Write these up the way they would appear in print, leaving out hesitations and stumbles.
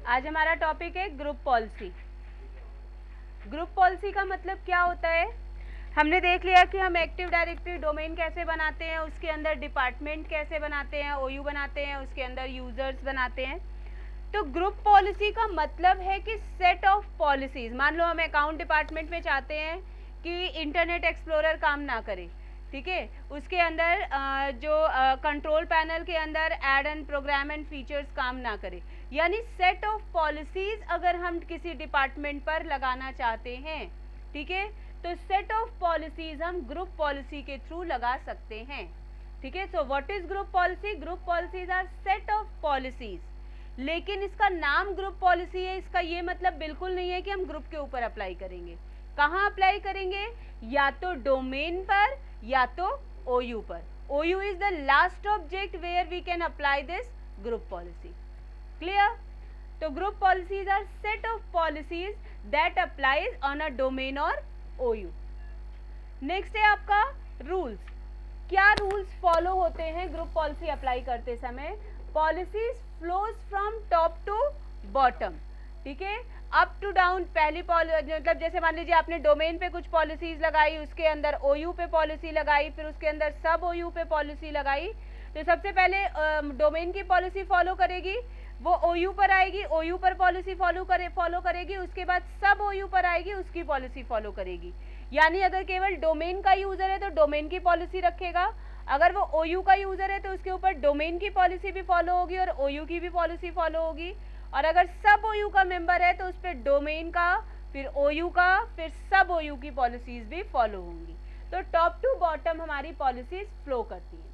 आज हमारा टॉपिक है ग्रुप पॉलिसी। ग्रुप पॉलिसी का मतलब क्या होता है? हमने देख लिया कि हम एक्टिव डायरेक्टरी डोमेन कैसे बनाते हैं, उसके अंदर डिपार्टमेंट कैसे बनाते हैं, ओयू बनाते हैं, उसके अंदर यूजर्स बनाते हैं। तो ग्रुप पॉलिसी का मतलब है कि सेट ऑफ पॉलिसीज। मान लो हम अकाउंट डिपार्टमेंट में चाहते हैं कि इंटरनेट एक्सप्लोरर काम ना करे, ठीक है, उसके अंदर जो कंट्रोल पैनल के अंदर add and program and features काम ना करे, यानी सेट ऑफ पॉलिसीज अगर हम किसी डिपार्टमेंट पर लगाना चाहते हैं, ठीक है, तो सेट ऑफ पॉलिसीज हम ग्रुप पॉलिसी के थ्रू लगा सकते हैं, ठीक है। So what is group policy? Group policies are set of policies. लेकिन इसका नाम ग्रुप पॉलिसी है, इसका ये मतलब बिल्कुल नहीं है कि हम ग्रुप के ऊपर अप्लाई करेंगे। कहाँ अप्लाई करेंगे? या तो डोमेन पर या तो OU पर। OU is the last object where we can apply this group policy. Clear? तो group policies are set of policies that applies on a domain और OU। नेक्स्ट है आपका रूल्स। क्या रूल्स फॉलो होते हैं ग्रुप पॉलिसी अप्लाई करते समय? Policies flows from top to bottom, ठीक है, अप टू डाउन। पहली मतलब जैसे मान लीजिए आपने डोमेन पे कुछ पॉलिसीज लगाई, उसके अंदर OU पे पॉलिसी लगाई, फिर उसके अंदर सब OU पे पॉलिसी लगाई। तो सबसे पहले डोमेन की पॉलिसी फॉलो करेगी, वो OU पर आएगी, OU पर पॉलिसी फॉलो करेगी, उसके बाद सब OU पर आएगी, उसकी पॉलिसी फॉलो करेगी। यानी अगर केवल डोमेन का यूजर है तो डोमेन की पॉलिसी रखेगा, अगर वो OU का यूजर है तो उसके ऊपर डोमेन की पॉलिसी भी फॉलो होगी और OU की भी पॉलिसी फॉलो होगी, और अगर सब OU का मेंबर है तो उस पर डोमेन का, फिर OU का, फिर सब OU की पॉलिसीज भी फॉलो होंगी। तो टॉप टू बॉटम हमारी पॉलिसीज फ्लो करती हैं।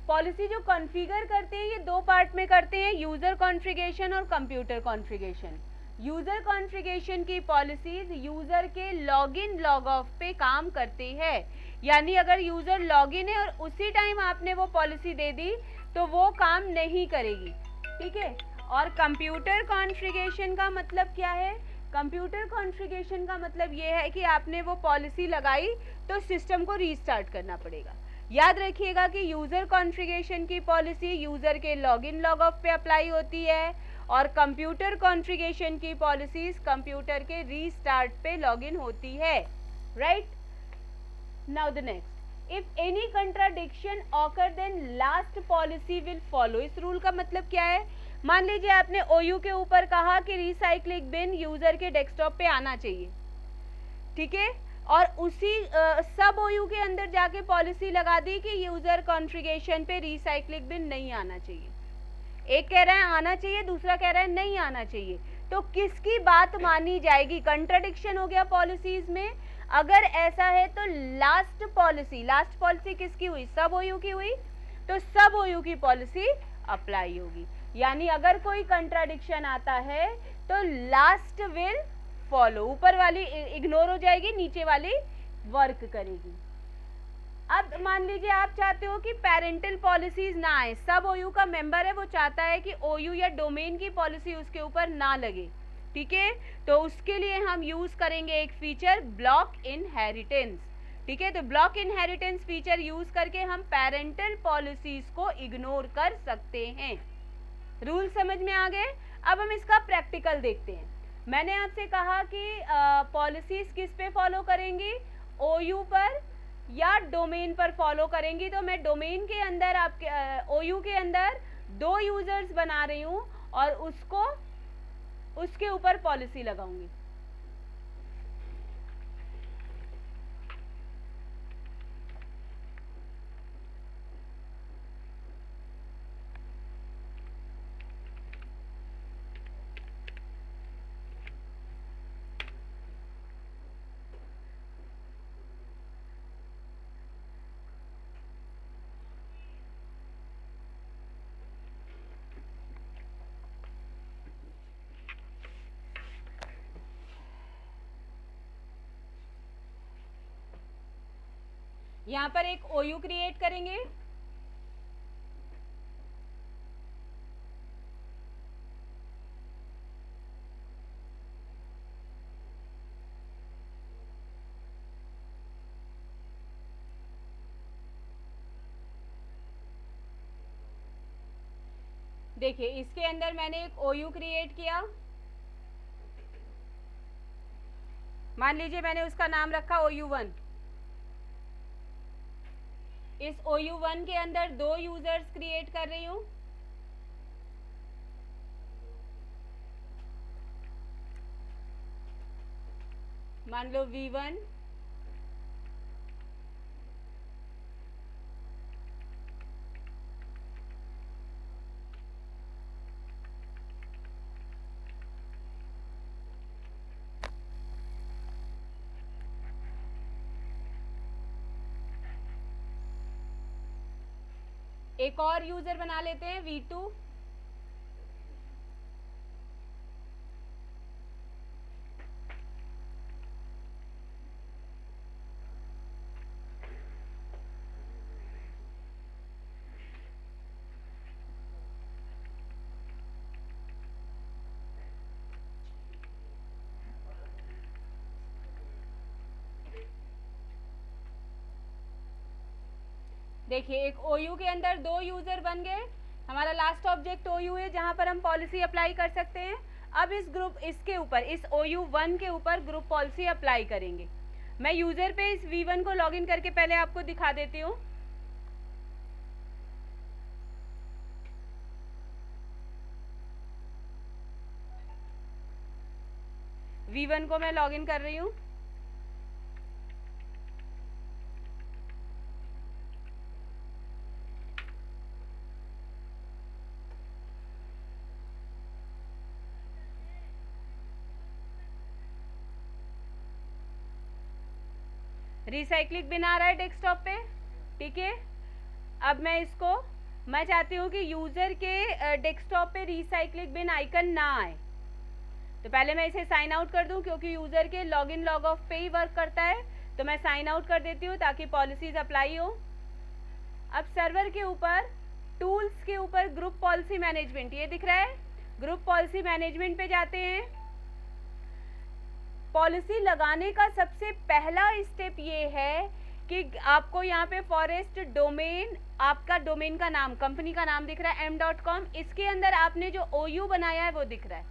पॉलिसी जो कॉन्फ़िगर करते हैं ये दो पार्ट में करते हैं, यूजर कॉन्फ़िगरेशन और कंप्यूटर कॉन्फ़िगरेशन। यूजर कॉन्फ़िगरेशन की पॉलिसीज यूजर के लॉगिन लॉग ऑफ पे काम करते हैं, यानी अगर यूजर लॉगिन है और उसी टाइम आपने वो पॉलिसी दे दी तो वो काम नहीं करेगी, ठीक है। और कंप्यूटर कॉन्फ़िगरेशन का मतलब क्या है? कंप्यूटर कॉन्फ़िगरेशन का मतलब ये है कि आपने वो पॉलिसी लगाई तो सिस्टम को रीस्टार्ट करना पड़ेगा। याद रखिएगा कि यूजर कॉन्फ़िगरेशन की पॉलिसी यूजर के लॉगिन लॉग ऑफ पे अप्लाई होती है और कंप्यूटर कॉन्फ़िगरेशन की पॉलिसीज कंप्यूटर के रीस्टार्ट पे लॉगिन होती है, right. Now the next, if any contradiction occur then last policy will follow. इस रूल का मतलब क्या है? मान लीजिए आपने OU के ऊपर कहा कि रिसाइक्लिंग बिन यूजर के डेस्कटॉप पे आना चाहिए, ठीक है, और उसी सब OU के अंदर जाके पॉलिसी लगा दी कि यूजर कॉन्फ़िगरेशन पे रिसाइक्लिंग बिन नहीं आना चाहिए। एक कह रहा है आना चाहिए, दूसरा कह रहा है नहीं आना चाहिए, तो किसकी बात मानी जाएगी? कंट्राडिक्शन हो गया पॉलिसीज में। अगर ऐसा है तो लास्ट पॉलिसी किसकी हुई? सब OU की हुई, तो सब OU की पॉलिसी अप्लाई होगी। यानी अगर कोई कंट्राडिक्शन आता है तो लास्ट विल फॉलो, ऊपर वाली इग्नोर हो जाएगी, नीचे वाली वर्क करेगी। अब मान लीजिए आप चाहते हो कि पेरेंटल पॉलिसीज ना आए, सब OU का मेंबर है, वो चाहता है कि OU या डोमेन की पॉलिसी उसके ऊपर ना लगे, ठीक है, तो उसके लिए हम यूज करेंगे एक फीचर ब्लॉक इनहेरिटेंस, ठीक है। तो ब्लॉक इनहेरिटेंस फीचर यूज करके हम पेरेंटल पॉलिसीज को इग्नोर कर सकते हैं। रूल समझ में आ गए? अब हम इसका प्रैक्टिकल देखते हैं। मैंने आपसे कहा कि पॉलिसीज किस पे फॉलो करेंगी? OU पर या डोमेन पर फॉलो करेंगी। तो मैं डोमेन के अंदर आपके OU के अंदर दो यूजर्स बना रही हूँ और उसके ऊपर पॉलिसी लगाऊंगी। यहाँ पर एक OU क्रिएट करेंगे, देखिए इसके अंदर मैंने एक OU क्रिएट किया, मान लीजिए मैंने उसका नाम रखा OU1। इस OU1 के अंदर 2 यूजर्स क्रिएट कर रही हूँ, मान लो V1 एक और यूजर बना लेते हैं V2, देखिए एक OU के अंदर 2 यूजर बन गए। हमारा लास्ट ऑब्जेक्ट OU है जहां पर हम पॉलिसी अप्लाई कर सकते हैं। अब इसके ऊपर इस OU1 के ऊपर ग्रुप पॉलिसी अप्लाई करेंगे। मैं यूजर पे इस V1 को लॉगिन करके पहले आपको दिखा देती हूँ। V1 को मैं लॉगिन कर रही हूँ। रिसाइक्लिक बिन आ रहा है डेस्कटॉप पे, ठीक है। अब मैं चाहती हूँ कि यूजर के डेस्कटॉप पे रिसाइक्लिक बिन आइकन ना आए, तो पहले मैं इसे साइन आउट कर दूं क्योंकि यूजर के लॉगिन लॉग ऑफ पे ही वर्क करता है, तो मैं साइन आउट कर देती हूँ ताकि पॉलिसीज अप्लाई हो। अब सर्वर के ऊपर टूल्स के ऊपर ग्रुप पॉलिसी मैनेजमेंट ये दिख रहा है, ग्रुप पॉलिसी मैनेजमेंट पे जाते हैं। पॉलिसी लगाने का सबसे पहला स्टेप ये है कि आपको यहाँ पे फॉरेस्ट डोमेन, आपका डोमेन का नाम, कंपनी का नाम दिख रहा है m.com, इसके अंदर आपने जो OU बनाया है वो दिख रहा है।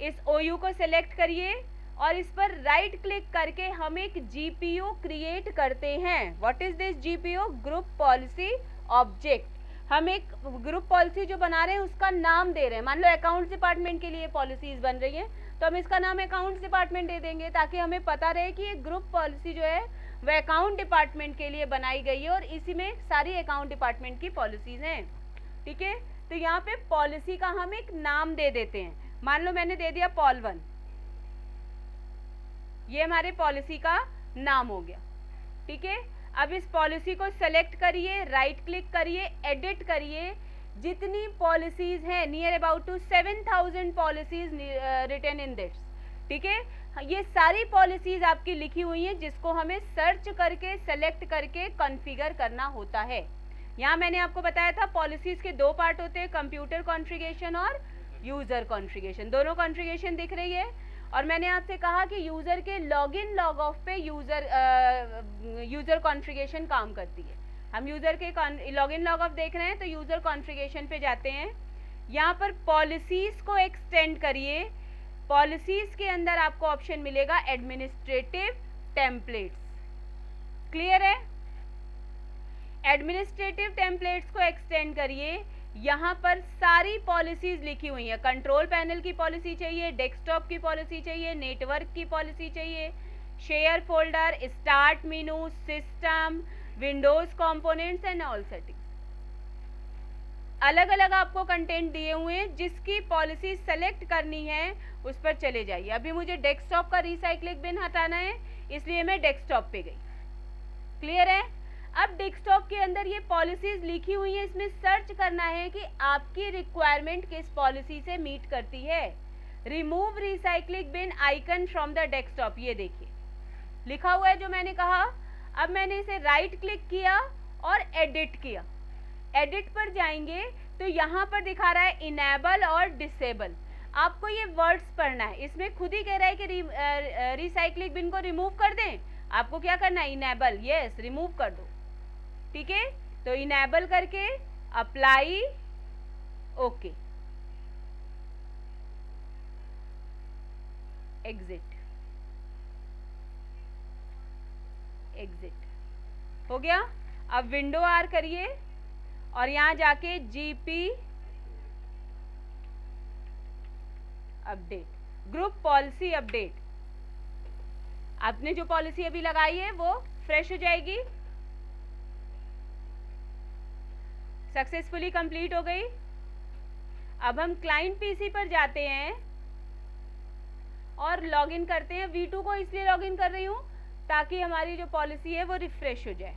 इस OU को सिलेक्ट करिए और इस पर राइट क्लिक करके हम एक GPO क्रिएट करते हैं। What is this GPO? Group policy object. हम एक ग्रुप पॉलिसी जो बना रहे हैं उसका नाम दे रहे हैं। मान लो अकाउंट्स डिपार्टमेंट के लिए पॉलिसीज बन रही हैं तो हम इसका नाम अकाउंट्स डिपार्टमेंट दे देंगे ताकि हमें पता रहे कि ये ग्रुप पॉलिसी जो है वह अकाउंट डिपार्टमेंट के लिए बनाई गई है और इसी में सारी अकाउंट डिपार्टमेंट की पॉलिसीज हैं, ठीक है। तो यहाँ पे पॉलिसी का हम एक नाम दे देते हैं। मान लो मैंने दे दिया POL1, ये हमारे पॉलिसी का नाम हो गया, ठीक है। अब इस पॉलिसी को सेलेक्ट करिए, राइट क्लिक करिए, एडिट करिए। जितनी पॉलिसीज हैं, near about to 7000 policies written in this, ठीक है। ये सारी पॉलिसीज आपकी लिखी हुई हैं जिसको हमें सर्च करके सेलेक्ट करके कॉन्फ़िगर करना होता है। यहाँ मैंने आपको बताया था पॉलिसीज के 2 पार्ट होते हैं, कंप्यूटर कॉन्फ़िगरेशन और यूजर कॉन्फ़िगरेशन। दोनों कॉन्फ़िगरेशन दिख रही है और मैंने आपसे कहा कि यूजर के लॉगिन लॉग ऑफ पे यूजर कॉन्फ़िगरेशन काम करती है। हम यूजर के लॉगिन लॉग ऑफ देख रहे हैं तो यूजर कॉन्फ़िगरेशन पे जाते हैं। यहाँ पर पॉलिसीज को एक्सटेंड करिए। पॉलिसीज के अंदर आपको ऑप्शन मिलेगा एडमिनिस्ट्रेटिव टेम्पलेट्स, क्लियर है। एडमिनिस्ट्रेटिव टेम्पलेट्स को एक्सटेंड करिए। यहाँ पर सारी पॉलिसीज लिखी हुई है। कंट्रोल पैनल की पॉलिसी चाहिए, डेस्कटॉप की पॉलिसी चाहिए, नेटवर्क की पॉलिसी चाहिए, share folder, start menu, system, Windows components and all settings. अलग अलग आपको कंटेंट दिए हुए हैं, जिसकी पॉलिसी सेलेक्ट करनी है उस पर चले जाइए। अभी मुझे डेस्कटॉप का रिसाइक्लिंग बिन हटाना है इसलिए मैं डेस्कटॉप पे गई, क्लियर है। अब डेस्कटॉप के अंदर ये पॉलिसीज लिखी हुई हैं, इसमें सर्च करना है कि आपकी रिक्वायरमेंट किस पॉलिसी से मीट करती है। Remove recycling bin icon from the desktop, ये देखिए लिखा हुआ है जो मैंने कहा। अब मैंने इसे राइट क्लिक किया और एडिट किया। एडिट पर जाएंगे तो यहाँ पर दिखा रहा है इनेबल और डिसेबल। आपको ये वर्ड्स पढ़ना है, इसमें खुद ही कह रहा है कि रिसाइक्लिंग बिन को रिमूव कर दें। आपको क्या करना है, इनेबल, यस, रिमूव कर दो, ठीक है। तो इनेबल करके अप्लाई, ओके, एग्जिट, एग्जिट हो गया। अब विंडो आर करिए और यहां जाके GP update, group policy update, आपने जो पॉलिसी अभी लगाई है वो फ्रेश हो जाएगी। सक्सेसफुली कंप्लीट हो गई। अब हम क्लाइंट पीसी पर जाते हैं और लॉगिन करते हैं। V2 को इसलिए लॉगिन कर रही हूं ताकि हमारी जो पॉलिसी है वो रिफ्रेश हो जाए।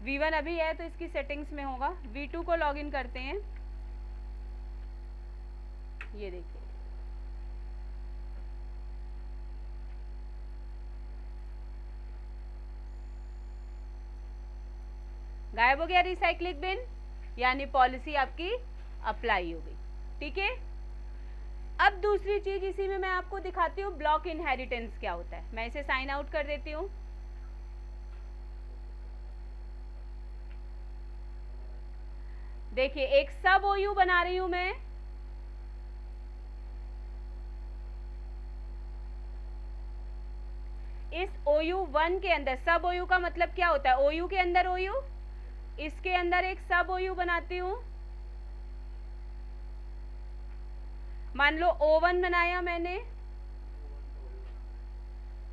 V1 अभी है तो इसकी सेटिंग्स में होगा। V2 को लॉगिन करते हैं। ये देखिए, गायब हो गया रिसाइक्लिंग बिन, यानी पॉलिसी आपकी अप्लाई हो गई। ठीक है। अब दूसरी चीज इसी में मैं आपको दिखाती हूँ, ब्लॉक इनहेरिटेंस क्या होता है। मैं इसे साइन आउट कर देती हूँ। देखिए, एक सब OU बना रही हूं मैं। इस OU1 के अंदर, सब OU का मतलब क्या होता है, OU के अंदर OU, इसके अंदर एक सब OU बनाती हूं। मान लो O1 बनाया मैंने,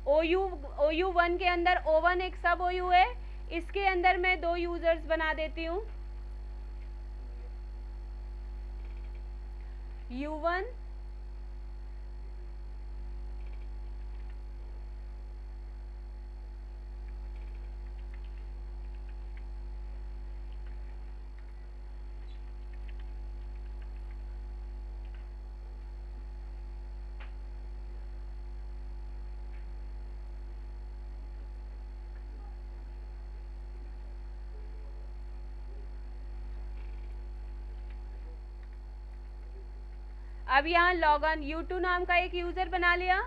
OU1 के अंदर O1 एक सब OU है, इसके अंदर मैं 2 यूजर्स बना देती हूँ, U1 अब यहाँ लॉगन U2 नाम का एक यूजर बना लिया।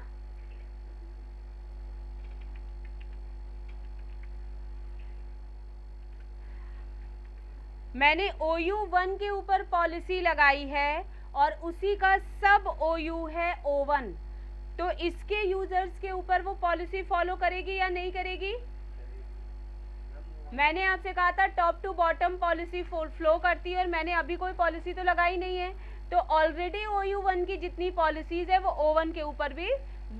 मैंने OU1 के ऊपर पॉलिसी लगाई है और उसी का सब OU है O1, तो इसके यूजर्स के ऊपर वो पॉलिसी फॉलो करेगी या नहीं करेगी? मैंने आपसे कहा था top to bottom policy flow करती है और मैंने अभी कोई पॉलिसी तो लगाई नहीं है, तो ऑलरेडी OU1 की जितनी पॉलिसीज है वो O1 के ऊपर भी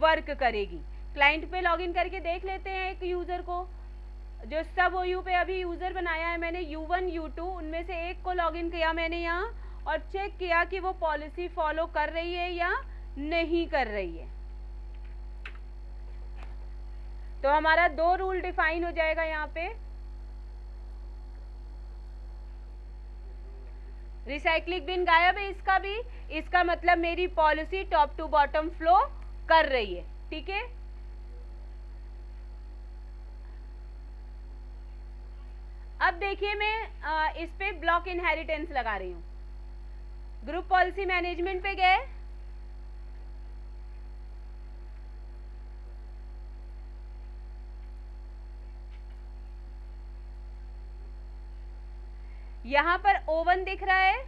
वर्क करेगी। क्लाइंट पे लॉगिन करके देख लेते हैं एक यूजर को, जो सब OU पे अभी यूजर बनाया है मैंने, U1 U2, उनमें से एक को लॉगिन किया मैंने यहाँ और चेक किया कि वो पॉलिसी फॉलो कर रही है या नहीं कर रही है। तो हमारा 2 रूल डिफाइन हो जाएगा यहाँ पे। रिसाइक्लिंग बिन गायब है इसका भी, इसका मतलब मेरी policy top to bottom flow कर रही है। ठीक है। अब देखिए, मैं इस पे ब्लॉक इनहेरिटेंस लगा रही हूँ। ग्रुप पॉलिसी मैनेजमेंट पे गए, यहाँ पर O1 दिख रहा है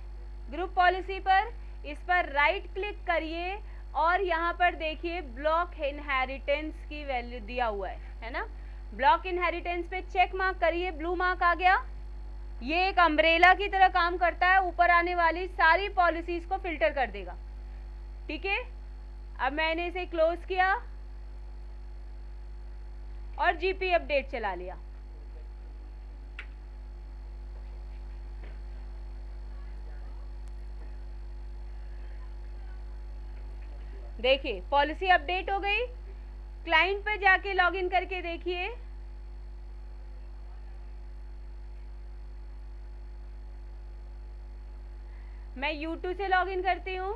ग्रुप पॉलिसी पर, इस पर राइट क्लिक करिए और यहाँ पर देखिए ब्लॉक इनहेरिटेंस की वैल्यू दिया हुआ है ना। ब्लॉक इनहेरिटेंस पे चेक मार्क करिए, ब्लू मार्क आ गया। ये एक अम्ब्रेला की तरह काम करता है, ऊपर आने वाली सारी पॉलिसीज को फिल्टर कर देगा। ठीक है। अब मैंने इसे क्लोज किया और जीपी अपडेट चला लिया। देखिए, पॉलिसी अपडेट हो गई। क्लाइंट पे जाके लॉगिन करके देखिए, मैं U2 से लॉगिन करती हूँ।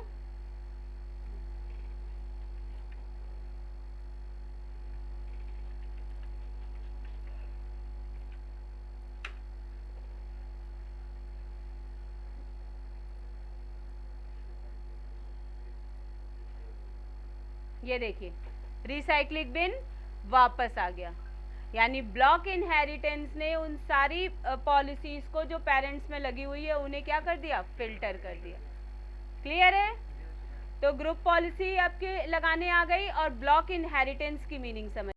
ये देखिए, रिसाइक्लिंग बिन वापस आ गया। यानी ब्लॉक इनहेरिटेंस ने उन सारी पॉलिसीज को जो पेरेंट्स में लगी हुई है उन्हें क्या कर दिया, फिल्टर कर दिया। क्लियर है? तो ग्रुप पॉलिसी आपके लगाने आ गई और ब्लॉक इनहेरिटेंस की मीनिंग समझ